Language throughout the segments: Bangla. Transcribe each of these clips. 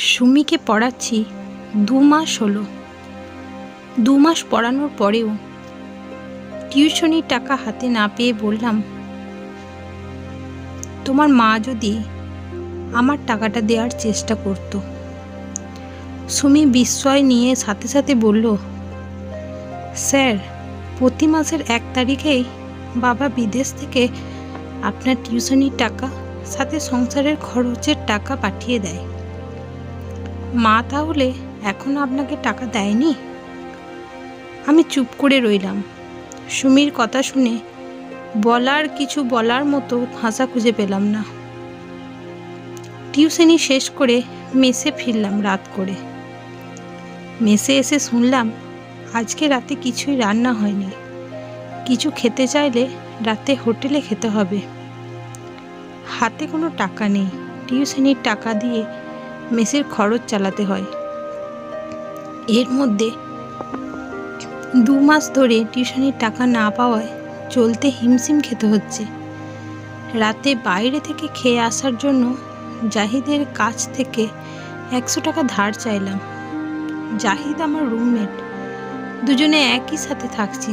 সুমিকে পড়াচ্ছি 2 মাস হলো। 2 মাস পড়ানোর পরেও টিউশনির টাকা হাতে না পেয়ে বললাম, তোমার মা যদি আমার টাকাটা দেওয়ার চেষ্টা করত। সুমি বিস্ময় নিয়ে সাথে সাথে বলল, স্যার, প্রতি মাসের 1 তারিখেই বাবা বিদেশ থেকে আপনার টিউশনির টাকা সাথে সংসারের খরচের টাকা পাঠিয়ে দেয়। মা তাহলে এখনো আপনাকে টাকা দেয়নি? আমি চুপ করে রইলাম। সুমির কথা শুনে কিছু বলার মতো ভাষা খুঁজে পেলাম না। টিউশনি শেষ করে মেসে ফিরলাম রাত করে। মেসে এসে শুনলাম আজকে রাতে কিছুই রান্না হয়নি। কিছু খেতে চাইলে রাতে হোটেলে খেতে হবে। হাতে কোনো টাকা নেই। টিউশনির টাকা দিয়ে মেসের খরচ চালাতে হয়। এর মধ্যে 2 মাস ধরে টিউশনির টাকা না পাওয়ায় চলতে হিমশিম খেতে হচ্ছে। রাতে বাইরে থেকে খেয়ে আসার জন্য জাহিদের কাছ থেকে 100 টাকা ধার চাইলাম। জাহিদ আমার রুমমেট, দুজনে একই সাথে থাকছি।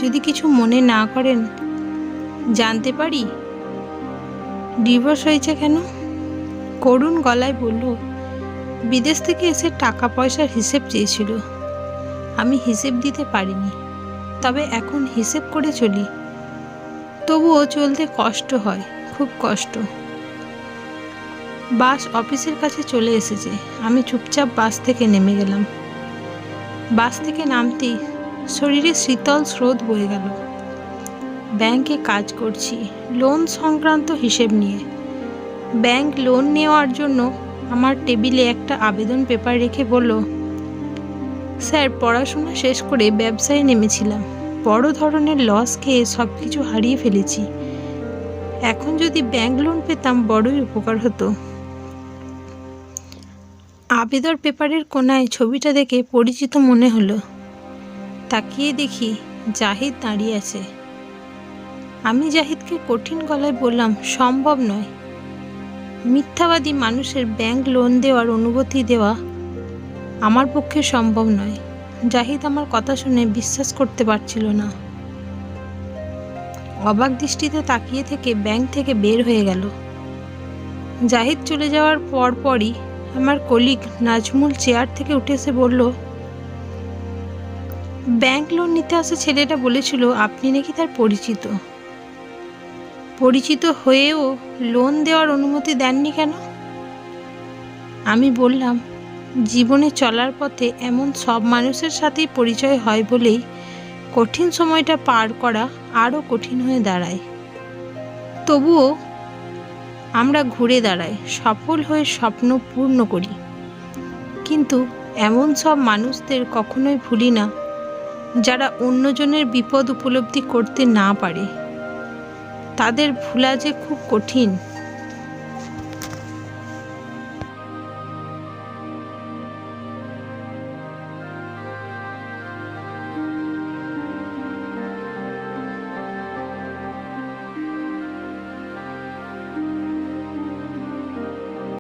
যদি কিছু মনে না করেন, জানতে পারি ডিভোর্স হয়েছে কেন? করুণ গলায় বলল, বিদেশ থেকে এসে টাকা পয়সার হিসেব চেয়েছিল। আমি হিসেব দিতে পারিনি, তবে এখন হিসেব করে চলি। তবুও চলতে কষ্ট হয়, খুব কষ্ট। বাস অফিসের কাছে চলে এসেছে। আমি চুপচাপ বাস থেকে নেমে গেলাম। বাস থেকে নামতেই শরীরে শীতল স্রোত বয়ে গেল। ব্যাংকে কাজ করছি, লোন সংক্রান্ত হিসেব নিয়ে। ব্যাংক লোন নেওয়ার জন্য আমার টেবিলে একটা আবেদন পেপার রেখে বলল, স্যার, পড়াশোনা শেষ করে ব্যবসায় নেমেছিলাম। বড় ধরনের লস খেয়ে সব কিছু হারিয়ে ফেলেছি। এখন যদি ব্যাংক লোন পেতাম বড়ই উপকার হতো। আবেদন পেপারের কোনায় ছবিটা দেখে পরিচিত মনে হলো। তাকিয়ে দেখি জাহিদ দাঁড়িয়ে আছে। আমি জাহিদকে কঠিন গলায় বললাম, সম্ভব নয়। মিথ্যাবাদী মানুষের ব্যাংক লোন দেওয়ার অনুমতি দেওয়া আমার পক্ষে সম্ভব নয়। জাহিদ আমার কথা শুনে বিশ্বাস করতে পারছিল না। অবাক দৃষ্টিতে তাকিয়ে থেকে ব্যাংক থেকে বের হয়ে গেল। জাহিদ চলে যাওয়ার পরই আমার কলিগ নাজমুল চেয়ার থেকে উঠে এসে বলল, ব্যাংক লোন নিতে আসা ছেলেটা বলেছিল আপনি নাকি তার পরিচিত। পরিচিত হয়েও লোন দেওয়ার অনুমতি দেননি কেন? আমি বললাম, জীবনে চলার পথে এমন সব মানুষের সাথেই পরিচয় হয় বলেই কঠিন সময়টা পার করা আরও কঠিন হয়ে দাঁড়ায়। তবুও আমরা ঘুরে দাঁড়াই, সফল হয়ে স্বপ্ন পূর্ণ করি। কিন্তু এমন সব মানুষদের কখনোই ভুলি না যারা অন্যজনের বিপদ উপলব্ধি করতে না পারে। তাদের ভোলা যে খুব কঠিন।